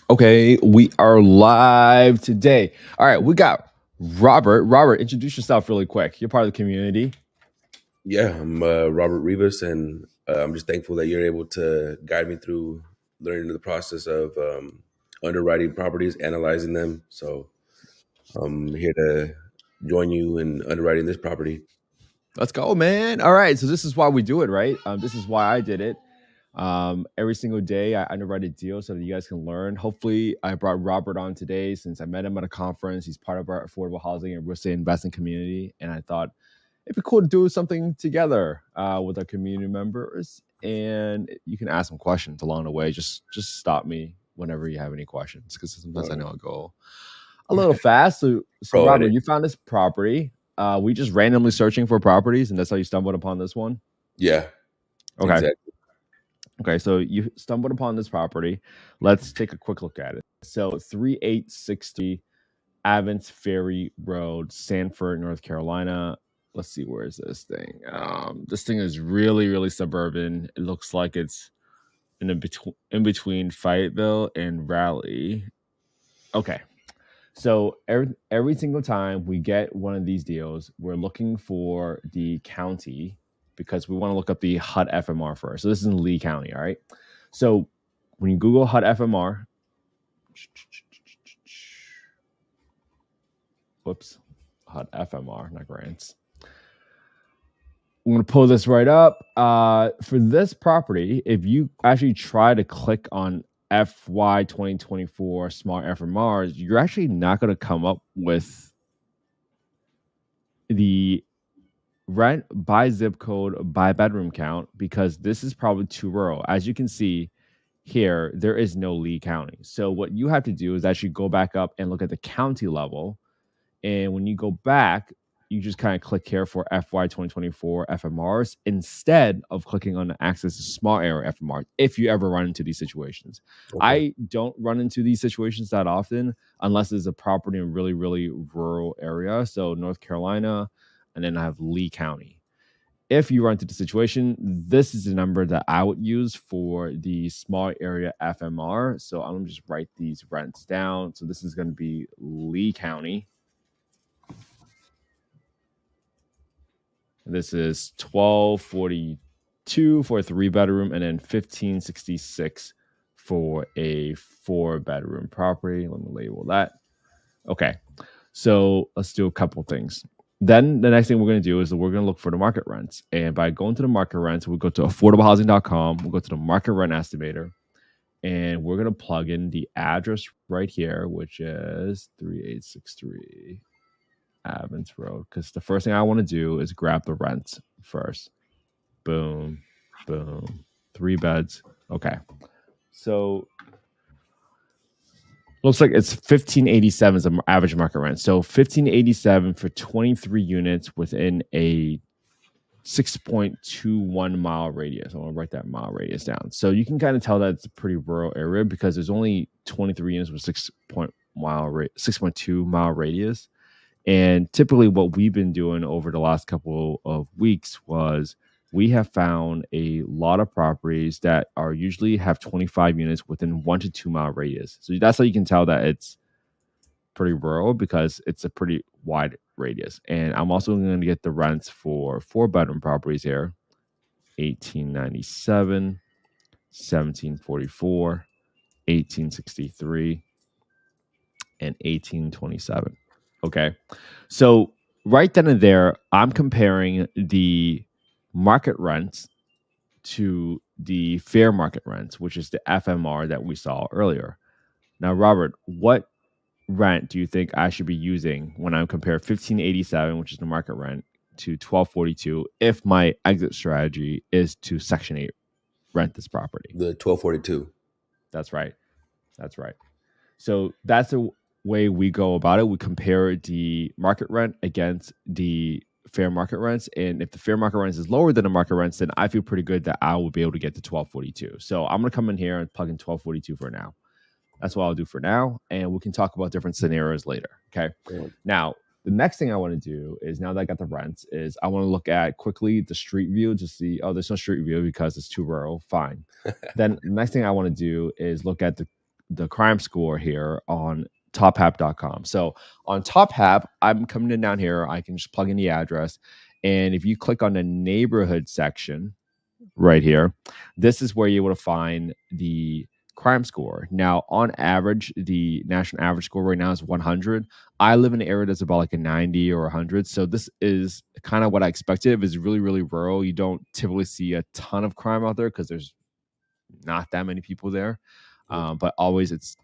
Okay, we are live today. All right, we got Robert. Robert, introduce yourself really quick. You're part of the community. Yeah, I'm Robert Rivas, and I'm just thankful that you're able to guide me through learning the process of underwriting properties, analyzing them. So I'm here to join you in underwriting this property. Let's go, man. All right, so this is why we do it, right? This is why I did it. Every single day I underwrite a deal so that you guys can learn. Hopefully, I brought Robert on today since I met him at a conference. He's part of our affordable housing and real estate investing community, and I thought it'd be cool to do something together with our community members. And you can ask them questions along the way. Just stop me whenever you have any questions, because sometimes I know I go a little fast. So Robert, you found this property. We just randomly searching for properties, and that's how you stumbled upon this one? Yeah. Okay. Exactly. Okay, so you stumbled upon this property. Let's take a quick look at it. So 3860 Avance Ferry Road, Sanford, North Carolina. Let's see, where is this thing? This thing is really, really suburban. It looks like it's in between Fayetteville and Raleigh. Okay. So every single time we get one of these deals, we're looking for the county because we want to look up the HUD FMR first. So this is in Lee County, all right? So when you Google HUD FMR, whoops, HUD FMR, not grants. I'm going to pull this right up. For this property, if you actually try to click on FY 2024 Smart FMRs, you're actually not going to come up with the rent by zip code by bedroom count, because this is probably too rural. As you can see here, there is no Lee County. So what you have to do is actually go back up and look at the county level. And when you go back, you just kind of click here for FY 2024 FMRs instead of clicking on the access to small area FMR if you ever run into these situations. Okay. I don't run into these situations that often unless it's a property in a really, really rural area. So North Carolina, and then I have Lee County. If you run into the situation, this is the number that I would use for the small area FMR. So I'm going to just write these rents down. So this is going to be Lee County. This is $1,242 for a 3-bedroom, and then $1,566 for a 4-bedroom property. Let me label that. Okay, so let's do a couple things. Then the next thing we're going to do is we're going to look for the market rents. And by going to the market rents, we'll go to affordablehousing.com. We'll go to the market rent estimator, and we're going to plug in the address right here, which is 3863 Avance Road, because the first thing I want to do is grab the rents first. Boom, boom, 3 beds. Okay, so looks like it's 1587 is an average market rent. So 1587 for 23 units within a 6.21 mile radius. I want to write that mile radius down. So you can kind of tell that it's a pretty rural area because there's only 23 units with 6.2 mile radius. And typically what we've been doing over the last couple of weeks was we have found a lot of properties that are usually have 25 units within 1 to 2 mile radius. So that's how you can tell that it's pretty rural, because it's a pretty wide radius. And I'm also going to get the rents for 4-bedroom properties here. 1897, 1744, 1863, and 1827. Okay, so right then and there, I'm comparing the market rents to the fair market rents, which is the FMR that we saw earlier. Now, Robert, what rent do you think I should be using when I compare 1587, which is the market rent, to 1242 if my exit strategy is to Section 8 rent this property? The 1242. That's right. That's right. So that's a way we go about it. We compare the market rent against the fair market rents, and if the fair market rents is lower than the market rents, then I feel pretty good that I will be able to get to 1242. So I'm going to come in here and plug in 1242 for now. That's what I'll do for now, and we can talk about different scenarios later. Okay. Cool. Now, the next thing I want to do is, now that I got the rents, is I want to look at quickly the street view to see, oh, there's no street view because it's too rural. Fine. Then the next thing I want to do is look at the the crime score here on tophap.com. So on tophap, I'm coming in down here. I can just plug in the address. And if you click on the neighborhood section right here, this is where you're able to find the crime score. Now, on average, the national average score right now is 100. I live in an area that's about like a 90 or 100. So this is kind of what I expected. If it's really, really rural, you don't typically see a ton of crime out there because there's not that many people there. But always it's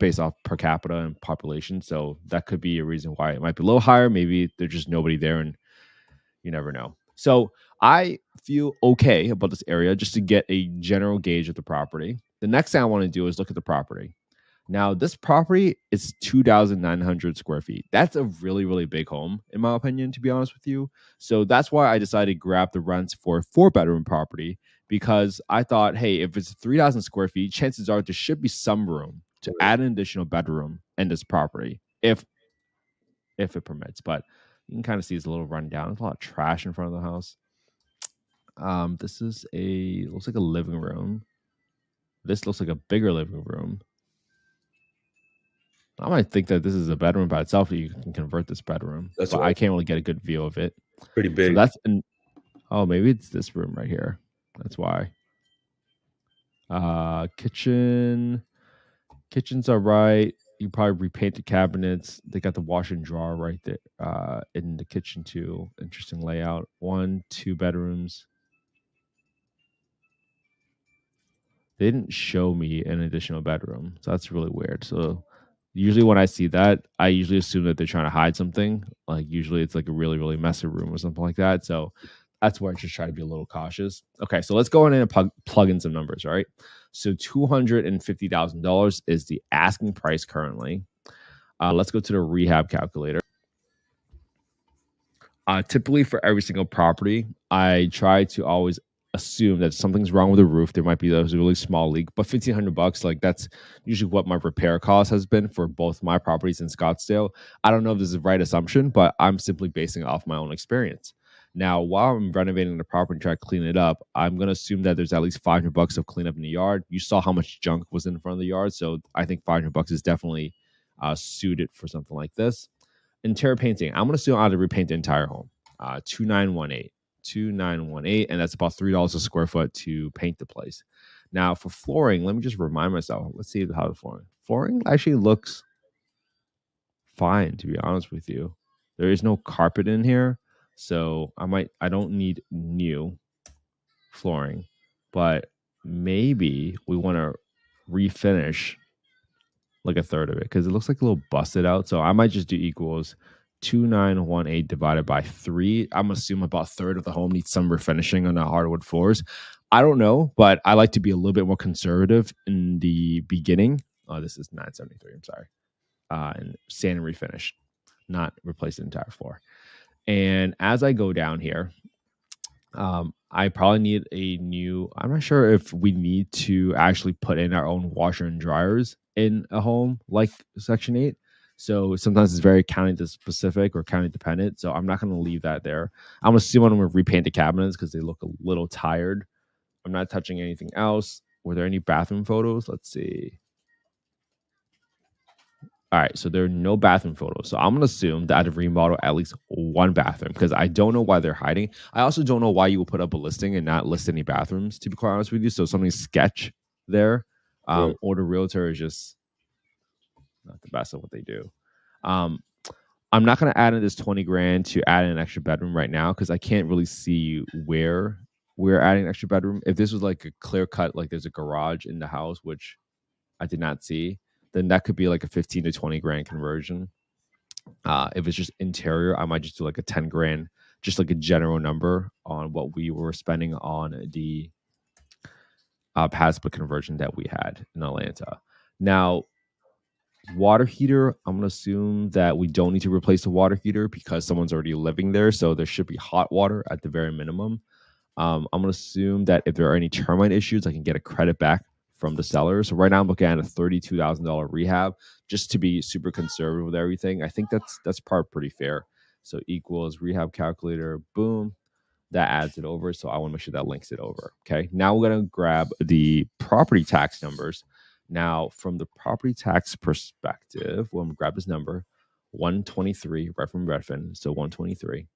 based off per capita and population. So that could be a reason why it might be a little higher. Maybe there's just nobody there and you never know. So I feel okay about this area just to get a general gauge of the property. The next thing I want to do is look at the property. Now, this property is 2,900 square feet. That's a really, really big home, in my opinion, to be honest with you. So that's why I decided to grab the rents for a 4-bedroom property because I thought, hey, if it's 3,000 square feet, chances are there should be some room to add an additional bedroom in this property if it permits. But you can kind of see it's a little rundown. There's a lot of trash in front of the house. This is looks like a living room. This looks like a bigger living room. I might think that this is a bedroom by itself. You can convert this bedroom, but I can't really get a good view of it. Pretty big. So that's maybe it's this room right here. That's why. Kitchen's all right. You probably repaint the cabinets. They got the washer and drawer right there in the kitchen too. Interesting layout. 1, 2 bedrooms. They didn't show me an additional bedroom, so that's really weird. So usually when I see that, I usually assume that they're trying to hide something. Like usually it's like a really, really messy room or something like that. So that's where I just try to be a little cautious. Okay, so let's go in and plug in some numbers, all right? So $250,000 is the asking price currently. Let's go to the rehab calculator. Typically for every single property, I try to always assume that something's wrong with the roof. There might be a really small leak, but $1,500, like that's usually what my repair cost has been for both my properties in Scottsdale. I don't know if this is the right assumption, but I'm simply basing it off my own experience. Now, while I'm renovating the property and trying to clean it up, I'm going to assume that there's at least $500 of cleanup in the yard. You saw how much junk was in front of the yard, so I think $500 is definitely suited for something like this. Interior painting, I'm going to assume I have to repaint the entire home. 2918, and that's about $3 a square foot to paint the place. Now for flooring, let me just remind myself. Let's see how the flooring actually looks fine, to be honest with you. There is no carpet in here, so I don't need new flooring, but maybe we want to refinish like a third of it because it looks like a little busted out. So I might just do equals 2918 divided by 3. I'm gonna assume about a third of the home needs some refinishing on the hardwood floors. I don't know, but I like to be a little bit more conservative in the beginning. Oh, this is 973. I'm sorry. And sand and refinish, not replace the entire floor. And as I go down here, I probably need a new. I'm not sure if we need to actually put in our own washer and dryers in a home like Section 8. So sometimes it's very county specific or county dependent. So I'm not going to leave that there. I'm assuming I'm going to repaint the cabinets because they look a little tired. I'm not touching anything else. Were there any bathroom photos? Let's see. All right, so there are no bathroom photos. So I'm going to assume that I'd remodel at least one bathroom because I don't know why they're hiding. I also don't know why you would put up a listing and not list any bathrooms, to be quite honest with you. So something sketch there. Or the realtor is just not the best at what they do. I'm not going to add in this 20 grand to add in an extra bedroom right now because I can't really see where we're adding an extra bedroom. If this was like a clear cut, like there's a garage in the house, which I did not see, then that could be like a 15 to 20 grand conversion. If it's just interior, I might just do like a 10 grand, just like a general number on what we were spending on the pad split conversion that we had in Atlanta. Now, water heater, I'm going to assume that we don't need to replace the water heater because someone's already living there. So there should be hot water at the very minimum. I'm going to assume that if there are any termite issues, I can get a credit back from the seller. So right now I'm looking at a $32,000 rehab just to be super conservative with everything. I think that's probably pretty fair. So equals rehab calculator, boom, that adds it over. So I want to make sure that links it over. Okay. Now we're going to grab the property tax numbers. Now, from the property tax perspective, we'll grab this number, 123, right from Redfin, so 123.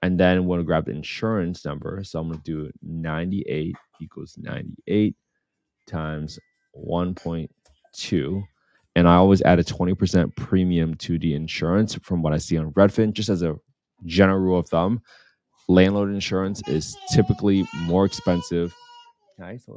And then we'll grab the insurance number. So I'm going to do 98 equals 98 times 1.2. And I always add a 20% premium to the insurance from what I see on Redfin, just as a general rule of thumb. Landlord insurance is typically more expensive. Nice,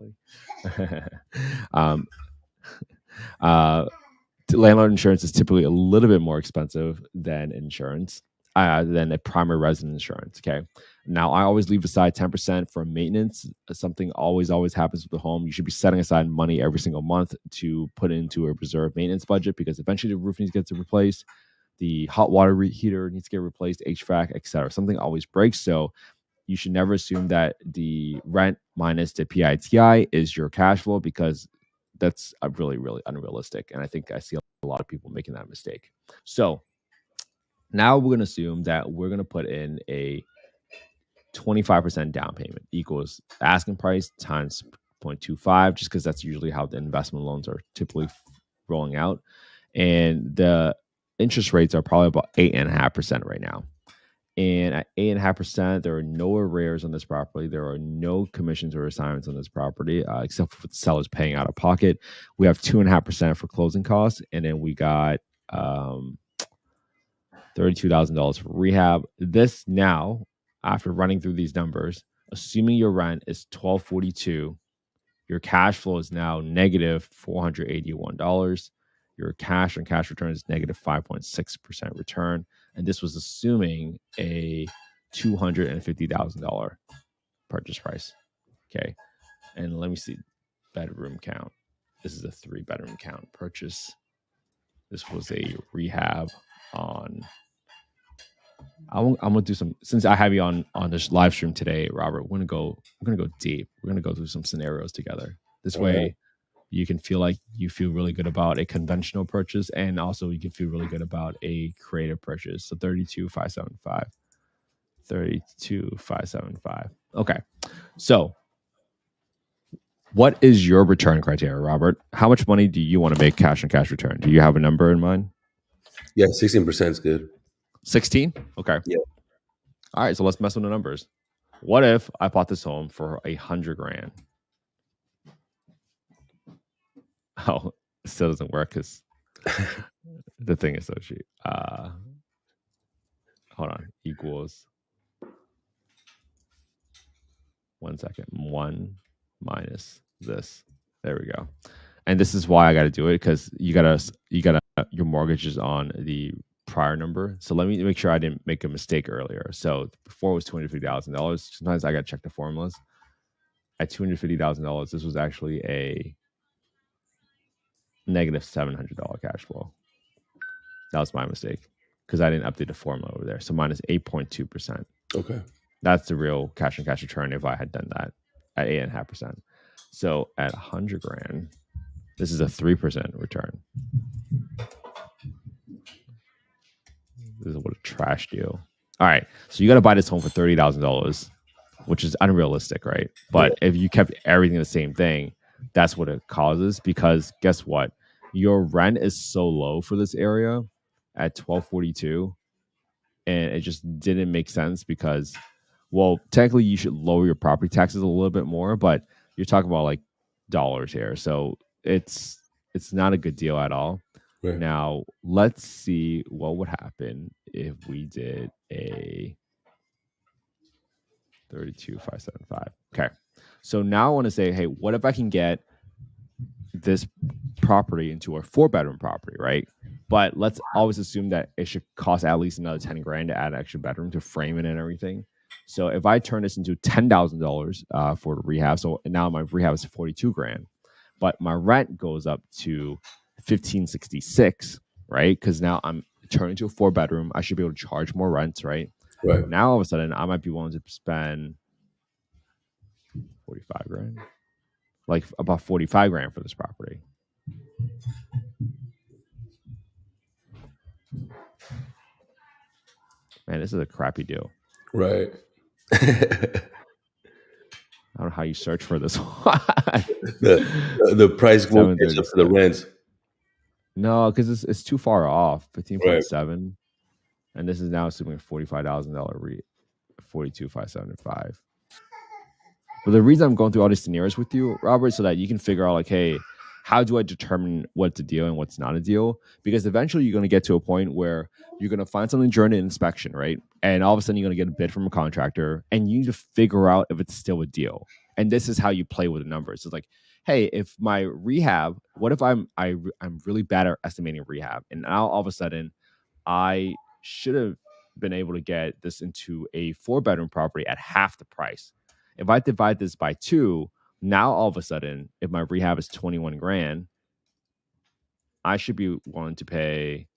landlord insurance is typically a little bit more expensive than insurance, than a primary residence insurance. Okay. Now, I always leave aside 10% for maintenance. Something always happens with the home. You should be setting aside money every single month to put into a reserve maintenance budget, because eventually the roof needs to get replaced. The hot water heater needs to get replaced, HVAC, etc. Something always breaks. So you should never assume that the rent minus the PITI is your cash flow, because that's really, really unrealistic. And I think I see a lot of people making that mistake. So now we're going to assume that we're going to put in a 25% down payment equals asking price times 0.25, just because that's usually how the investment loans are typically rolling out. And the interest rates are probably about 8.5% right now. And at 8.5%, there are no arrears on this property. There are no commissions or assignments on this property, except for the sellers paying out of pocket. We have 2.5% for closing costs, and then we got $32,000 for rehab. This now, after running through these numbers, assuming your rent is $1,242, your cash flow is now negative $481. Your cash on cash return is negative 5.6% return. And this was assuming a $250,000 purchase price. Okay. And let me see bedroom count. This is a 3-bedroom count purchase. This was a rehab on. I'm gonna do some, since I have you on this live stream today, Robert. We're gonna go deep. We're gonna go through some scenarios together. This way, you can feel like you feel really good about a conventional purchase, and also you can feel really good about a creative purchase. So 32,575. 32,575. Okay. So what is your return criteria, Robert? How much money do you want to make cash on cash return? Do you have a number in mind? Yeah, 16% is good. 16? Okay. Yeah. All right. So let's mess with the numbers. What if I bought this home for $100,000? Oh, it still doesn't work because the thing is so cheap. Hold on. Equals 1 second. 1 minus this. There we go. And this is why I got to do it, because you gotta your mortgage is on the prior number. So let me make sure I didn't make a mistake earlier. So before it was $250,000. Sometimes I got to check the formulas. At $250,000, this was actually a negative $700 cash flow. That was my mistake, because I didn't update the formula over there. So minus 8.2%. Okay. That's the real cash on cash return if I had done that at 8.5%. So at $100,000, this is a 3% return. This is what a trash deal. All right. So you got to buy this home for $30,000, which is unrealistic, right? But if you kept everything the same thing, that's what it causes. Because guess what? Your rent is so low for this area at $1,242, and it just didn't make sense because, well, technically you should lower your property taxes a little bit more, but you're talking about like dollars here. So it's not a good deal at all. Right. Now, let's see what would happen if we did a 32,575. Okay. So now I want to say, hey, what if I can get this property into a 4-bedroom property, right? But let's always assume that it should cost at least another $10,000 to add an extra bedroom to frame it and everything. So if I turn this into $10,000 for rehab, so now my rehab is $42,000, but my rent goes up to $1,566, right? Because now I'm turning to a 4-bedroom. I should be able to charge more rent, right? Right. Now all of a sudden I might be willing to spend $45,000, like about $45,000 for this property. Man, this is a crappy deal. Right. I don't know how you search for this one. The price won't catch up to the 736. rents. No, because it's too far off. Right. 15.7. And this is now assuming $45,000 REIT. 42,575. But the reason I'm going through all these scenarios with you, Robert, so that you can figure out like, hey, how do I determine what's a deal and what's not a deal? Because eventually you're going to get to a point where you're going to find something during an inspection, right? And all of a sudden you're going to get a bid from a contractor, and you need to figure out if it's still a deal. And this is how you play with the numbers. It's like, hey, if my rehab, what if I'm really bad at estimating rehab, and now all of a sudden I should have been able to get this into a 4-bedroom property at half the price. If I divide this by 2, now all of a sudden, if my rehab is 21 grand, I should be willing to pay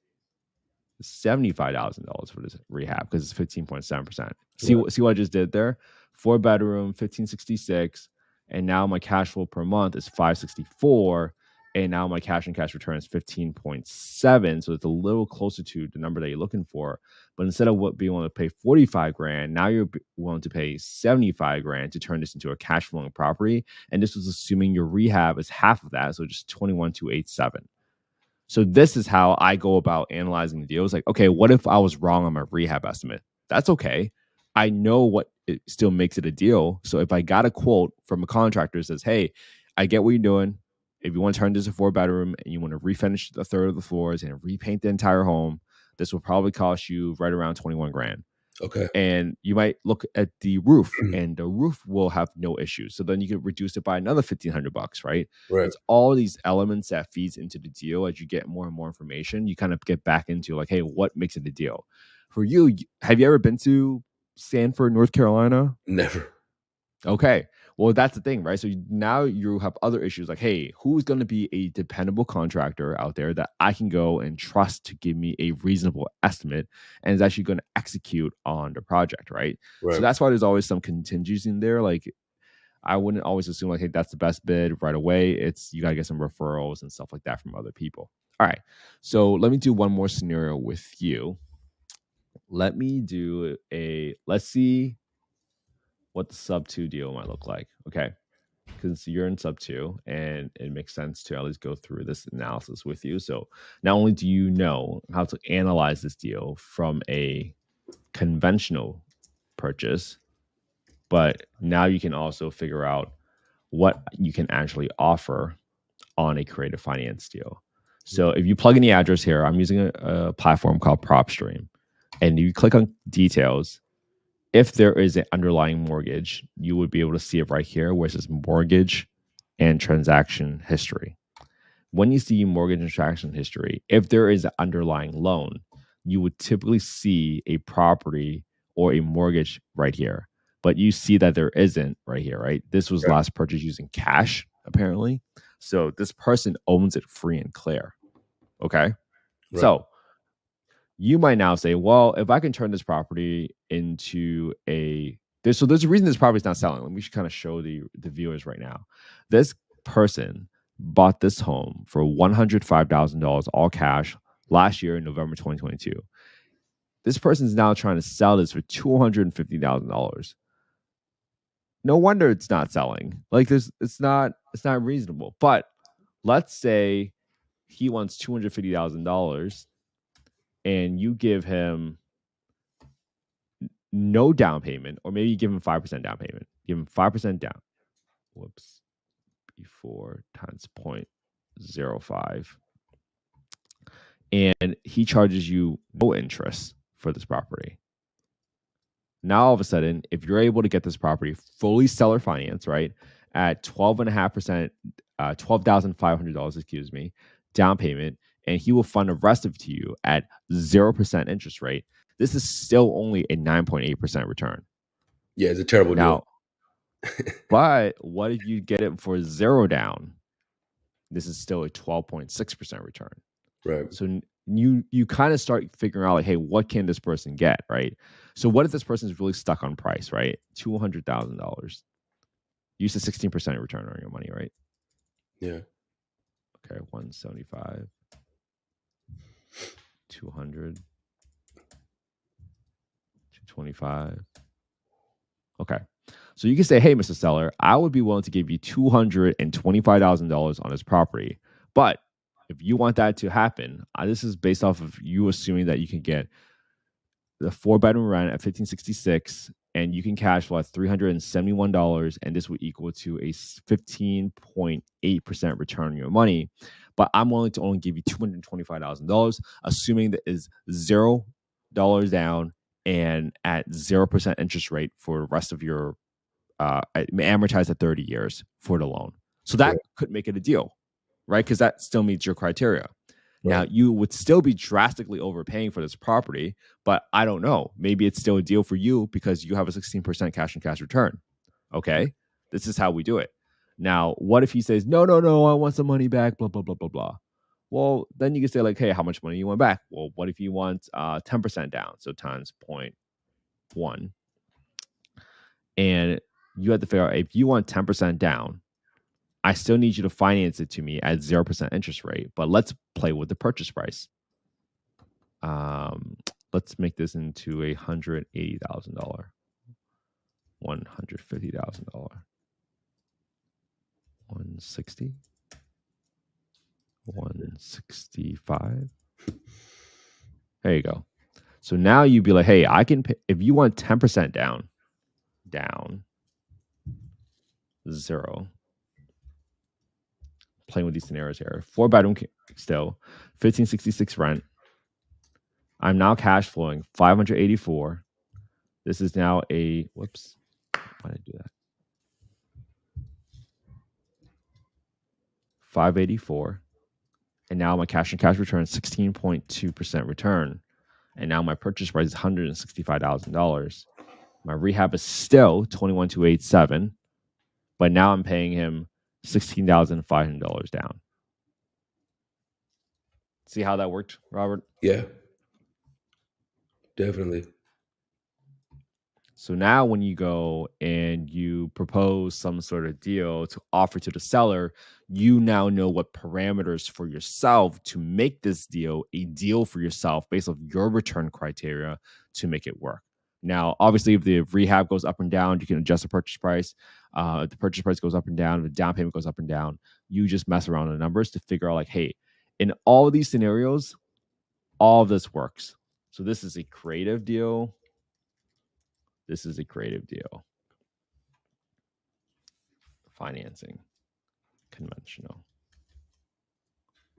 $75,000 for this rehab because it's 15.7%. See Right. what I just did there? 4-bedroom, 1566, and now my cash flow per month is 564, and now my cash and cash return is 15.7. So it's a little closer to the number that you're looking for. But instead of being willing to pay 45 grand, now you're willing to pay 75 grand to turn this into a cash flowing property. And this was assuming your rehab is half of that, so just 21,287. So this is how I go about analyzing the deal. It's like, okay, what if I was wrong on my rehab estimate? That's okay. I know what it still makes it a deal. So if I got a quote from a contractor that says, hey, I get what you're doing. If you want to turn this a 4-bedroom and you want to refinish a third of the floors and repaint the entire home, this will probably cost you right around 21 grand. Okay. And you might look at the roof, and the roof will have no issues. So then you can reduce it by another $1,500, right? Right. It's all these elements that feeds into the deal. As you get more and more information, you kind of get back into like, hey, what makes it a deal? For you, have you ever been to Sanford, North Carolina? Never. Okay. Well, that's the thing, right? So now you have other issues like, hey, who's going to be a dependable contractor out there that I can go and trust to give me a reasonable estimate and is actually going to execute on the project, right? Right. So that's why there's always some contingencies in there. Like, I wouldn't always assume like, hey, that's the best bid right away. It's you got to get some referrals and stuff like that from other people. All right. So let me do one more scenario with you. Let's see what the sub 2 deal might look like. Okay. Because you're in sub 2 and it makes sense to at least go through this analysis with you. So not only do you know how to analyze this deal from a conventional purchase, but now you can also figure out what you can actually offer on a creative finance deal. So if you plug in the address here, I'm using a platform called PropStream, and you click on details. If there is an underlying mortgage, you would be able to see it right here where it says mortgage and transaction history. When you see mortgage and transaction history, if there is an underlying loan, you would typically see a property or a mortgage right here. But you see that there isn't right here, right? This was last purchased using cash, apparently. So this person owns it free and clear. Okay. Right. So you might now say, well, if I can turn this property into there's a reason this property is not selling. We should kind of show the viewers right now. This person bought this home for $105,000 all cash last year in November 2022. This person is now trying to sell this for $250,000. No wonder it's not selling. Like it's not reasonable. But let's say he wants $250,000 and you give him no down payment, or maybe you give him 5% down payment. Give him 5% down. Whoops. Before times 0.05. And he charges you no interest for this property. Now, all of a sudden, if you're able to get this property fully seller finance, right, at 12.5%, $12,500, excuse me, down payment, and he will fund the rest of it to you at 0% interest rate, this is still only a 9.8% return. Yeah, it's a terrible deal. But what if you get it for 0 down? This is still a 12.6% return. Right. So you kind of start figuring out like, hey, what can this person get, right? So what if this person is really stuck on price, right? $200,000. Use a 16% return on your money, right? Yeah. Okay, 175, 200, 225. Okay. So you can say, hey, Mr. Seller, I would be willing to give you $225,000 on this property. But if you want that to happen, this is based off of you assuming that you can get the 4-bedroom rent at 1566 and you can cash flow at $371, and this would equal to a 15.8% return on your money. But I'm willing to only give you $225,000, assuming that is $0 down and at 0% interest rate for the rest of your amortized at 30 years for the loan. So that could make it a deal, right? Because that still meets your criteria. Now, you would still be drastically overpaying for this property, but I don't know. Maybe it's still a deal for you because you have a 16% cash and cash return. Okay, this is how we do it. Now, what if he says, no, I want some money back, blah, blah, blah, blah, blah. Well, then you can say like, hey, how much money you want back? Well, what if you want 10% down? So times 0.1. And you have to figure out if you want 10% down, I still need you to finance it to me at 0% interest rate, but let's play with the purchase price. Let's make this into $180,000, $150,000, 160, 165. There you go. So now you'd be like, hey, I can pay, if you want 10% down, 0. Playing with these scenarios here. 4-bedroom still, 1566 rent. I'm now cash flowing 584. This is now a whoops. Why did I do that? 584. And now my cash and cash return is 16.2% return. And now my purchase price is $165,000. My rehab is still $21,287, but now I'm paying him $16,500 down. See how that worked, Robert? Yeah, definitely. So now when you go and you propose some sort of deal to offer to the seller, you now know what parameters for yourself to make this deal a deal for yourself based on your return criteria to make it work. Now, obviously, if the rehab goes up and down, you can adjust the purchase price. If the purchase price goes up and down, if the down payment goes up and down, you just mess around with the numbers to figure out like, hey, in all of these scenarios, all of this works. So this is a creative deal. This is a creative deal. Financing, conventional.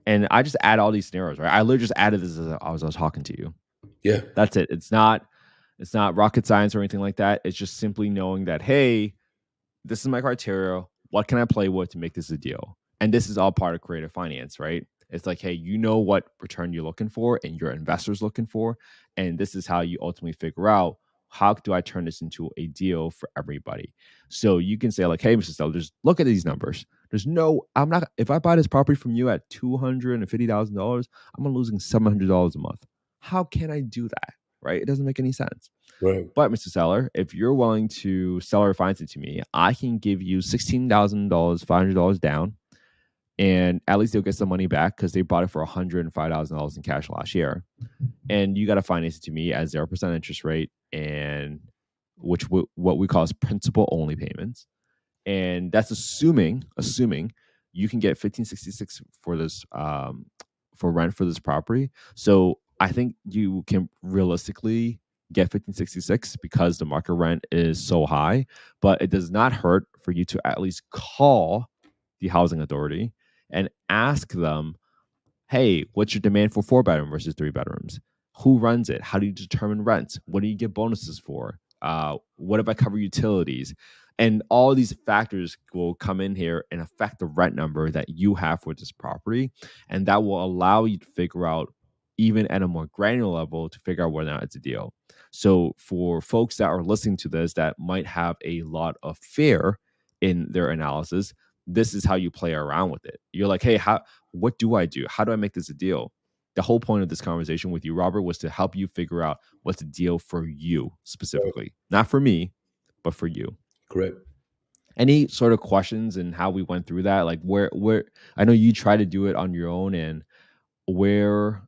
And I just add all these scenarios, right? I literally just added this as I was talking to you. Yeah. That's it. It's not rocket science or anything like that. It's just simply knowing that, hey, this is my criteria. What can I play with to make this a deal? And this is all part of creative finance, right? It's like, hey, you know what return you're looking for and your investor's looking for. And this is how you ultimately figure out, how do I turn this into a deal for everybody? So you can say like, hey, Mr. Seller, just look at these numbers. If I buy this property from you at $250,000, I'm losing $700 a month. How can I do that? Right? It doesn't make any sense. Right. But Mr. Seller, if you're willing to sell or finance it to me, I can give you $16,000, $500 down, and at least they'll get some money back because they bought it for $105,000 in cash last year. And you got to finance it to me at 0% interest rate, and what we call as principal only payments. And that's assuming you can get 1566 for this for rent for this property. So I think you can realistically get 1566 because the market rent is so high, but it does not hurt for you to at least call the housing authority and ask them, hey, what's your demand for 4-bedroom versus 3 bedrooms? Who runs it? How do you determine rent? What do you get bonuses for? What if I cover utilities? And all these factors will come in here and affect the rent number that you have for this property. And that will allow you to figure out, even at a more granular level, to figure out whether or not it's a deal. So for folks that are listening to this that might have a lot of fear in their analysis, this is how you play around with it. You're like, hey, what do I do? How do I make this a deal? The whole point of this conversation with you, Robert, was to help you figure out what's a deal for you specifically. Not for me, but for you. Correct. Any sort of questions and how we went through that? Like where I know you try to do it on your own, and where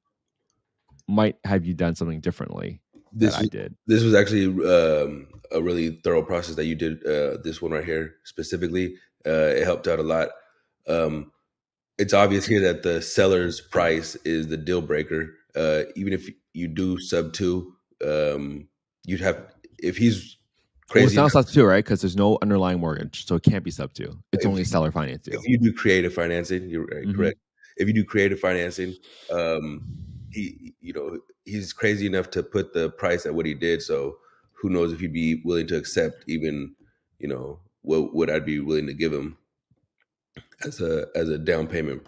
might have you done something differently? that This I was did. this was actually a really thorough process that you did. This one right here specifically, it helped out a lot. Um, it's obvious here that the seller's price is the deal breaker. Even if you do sub two, you'd have if he's Well, it's crazy not enough. sub two, right? Because there's no underlying mortgage, so it can't be sub two. It's only a seller finance If deal. you do creative financing, you're right, Hmm. correct. If you do creative financing, he's crazy enough to put the price at what he did. So who knows if he'd be willing to accept even, what I'd be willing to give him as a down payment.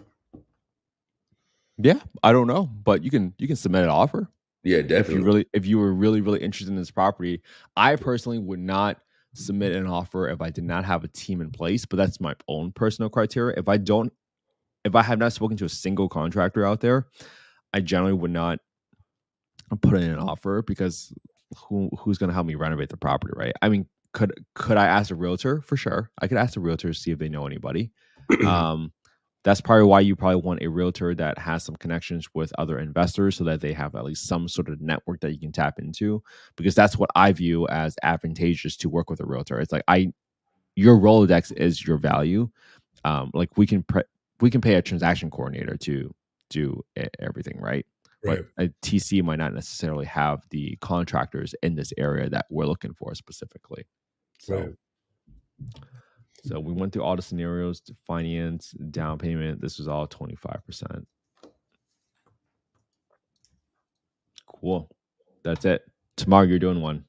Yeah, I don't know, but you can submit an offer Yeah, definitely. if you were really interested in this property. I personally would not submit an offer if I did not have a team in place, but that's my own personal criteria. If I have not spoken to a single contractor out there, I generally would not put in an offer because who's going to help me renovate the property, right? I mean, could I ask a realtor? For sure, I could ask a realtor to see if they know anybody. Um, that's probably why you probably want a realtor that has some connections with other investors so that they have at least some sort of network that you can tap into, because that's what I view as advantageous to work with a realtor. It's like your Rolodex is your value. Like we can pay a transaction coordinator to do everything, right? But Right, a TC might not necessarily have the contractors in this area that we're looking for specifically. So, right. so we went through all the scenarios: to finance, down payment. This was all 25%. Cool. That's it. Tomorrow you're doing one.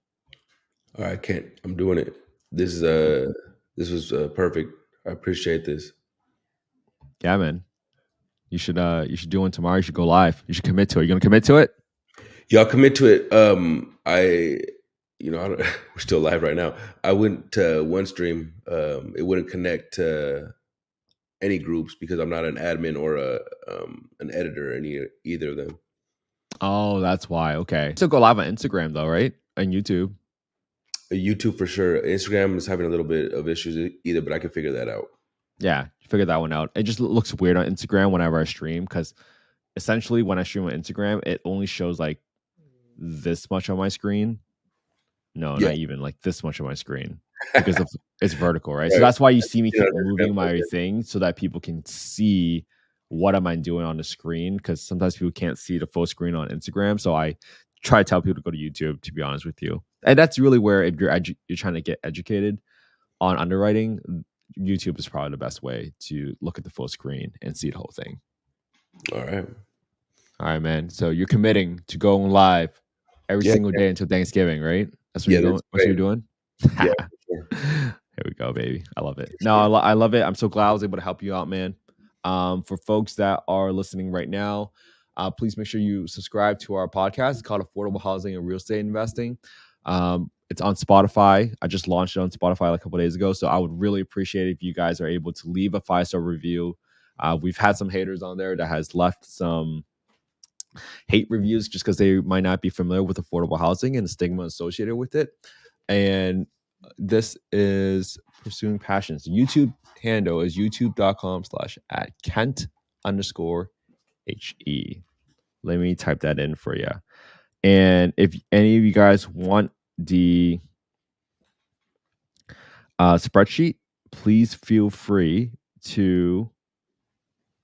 All right, Kent, I'm doing it. This was perfect. I appreciate this. Yeah, man. You should do one tomorrow. You should go live. You should commit to it. You gonna commit to it? Y'all commit to it. I don't, we're still live right now. I went to one stream. It wouldn't connect to any groups because I'm not an admin or an editor in either of them. Oh, that's why. Okay. So go live on Instagram though, right? And YouTube. YouTube for sure. Instagram is having a little bit of issues either, but I can figure that out. Yeah, figure that one out. It just looks weird on Instagram whenever I stream because essentially when I stream on Instagram, it only shows like this much on my screen. No, Yeah, not even like this much on my screen because of it's vertical, right? So right. that's why you see me You know, keep moving my thing so that people can see what am I doing on the screen, because sometimes people can't see the full screen on Instagram. So I try to tell people to go to YouTube, to be honest with you. And that's really where if you're trying to get educated on underwriting, YouTube is probably the best way to look at the full screen and see the whole thing. All right. All right, man. So you're committing to going live every Yeah, single day until Thanksgiving, right? That's what yeah, you're going. that's That's what you're great. doing. Yeah, for sure. Here we go, baby. I love it. For No, sure. I love it. I'm so glad I was able to help you out, man. For folks that are listening right now, please make sure you subscribe to our podcast. It's called Affordable Housing and Real Estate Investing. It's on Spotify. I just launched it on Spotify like a couple days ago. So I would really appreciate it if you guys are able to leave a 5-star review. We've had some haters on there that has left some hate reviews just because they might not be familiar with affordable housing and the stigma associated with it. And this is Pursuing Passions. The YouTube handle is youtube.com/@Kent_HE. Let me type that in for you. And if any of you guys want the spreadsheet, please feel free to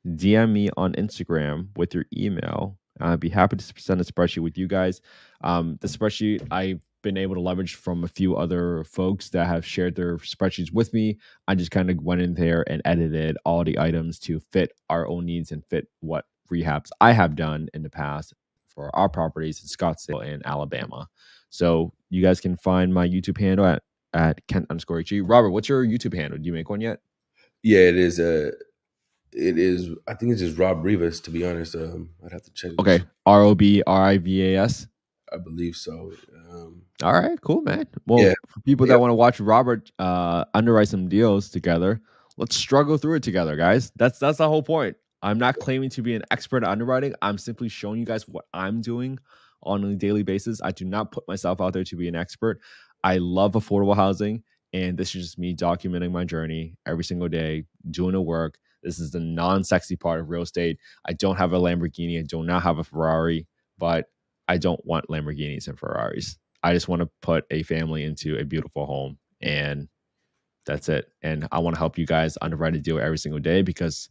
DM me on Instagram with your email. I'd be happy to send a spreadsheet with you guys. The spreadsheet I've been able to leverage from a few other folks that have shared their spreadsheets with me. I just kind of went in there and edited all the items to fit our own needs and fit what rehabs I have done in the past for our properties in Scottsdale and Alabama. So you guys can find my YouTube handle at Kent_HE. Robert, what's your YouTube handle? Do you make one yet? Yeah, it is. It is. I think it's just Rob Rivas. To be honest, I'd have to check this. Okay. ROBRIVAS. I believe so. All right, cool, man. Yeah, Well, for people yeah, that want to watch Robert underwrite some deals together, let's struggle through it together, guys. That's the whole point. I'm not claiming to be an expert at underwriting. I'm simply showing you guys what I'm doing on a daily basis. I do not put myself out there to be an expert. I love affordable housing, and this is just me documenting my journey every single day, doing the work. This is the non-sexy part of real estate. I don't have a Lamborghini. I do not have a Ferrari, but I don't want Lamborghinis and Ferraris. I just want to put a family into a beautiful home, and that's it. And I want to help you guys underwrite a deal every single day, because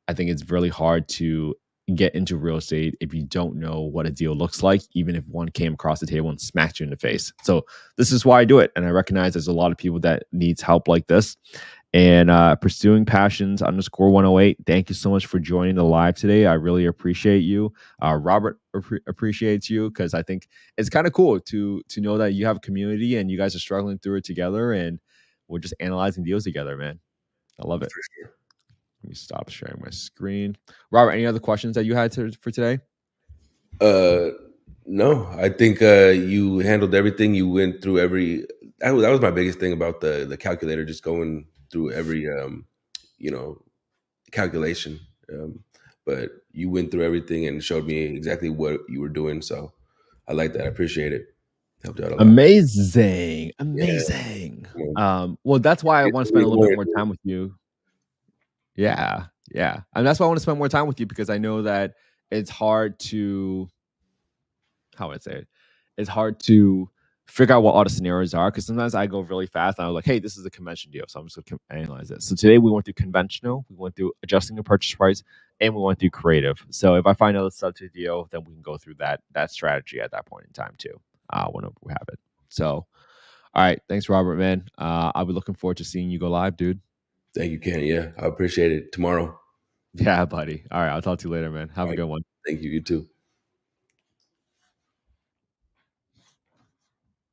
I think it's really hard to get into real estate if you don't know what a deal looks like, even if one came across the table and smacked you in the face. So this is why I do it. And I recognize there's a lot of people that needs help like this. And pursuing passions underscore 108. Thank you so much for joining the live today. I really appreciate you. Robert appreciates you, because I think it's kind of cool to know that you have a community and you guys are struggling through it together, and we're just analyzing deals together, man. I love it. For sure. Let me stop sharing my screen. Robert, any other questions that you had for today? No, I think you handled everything. You went through every. That was my biggest thing about the calculator, just going through every you know calculation. But you went through everything and showed me exactly what you were doing. So I like that. I appreciate it. Helped out a lot. Amazing. Yeah. Amazing. Come Well, that's why I want to spend a little bit more on. time with you. Yeah. Yeah. And that's why I want to spend more time with you, because I know that it's hard to, how would I say it? It's hard to figure out what all the scenarios are, because sometimes I go really fast and I was like, hey, this is a convention deal, so I'm just going to analyze this. So today we went through conventional, we went through adjusting the purchase price, and we went through creative. So if I find another substitute deal, then we can go through that strategy at that point in time too, whenever we have it. So, all right, thanks, Robert, man. I'll be looking forward to seeing you go live, dude. Thank you, Ken. Yeah, I appreciate it. Tomorrow. Yeah, buddy. All right, I'll talk to you later, man. Have All a right. good one. Thank you. You too.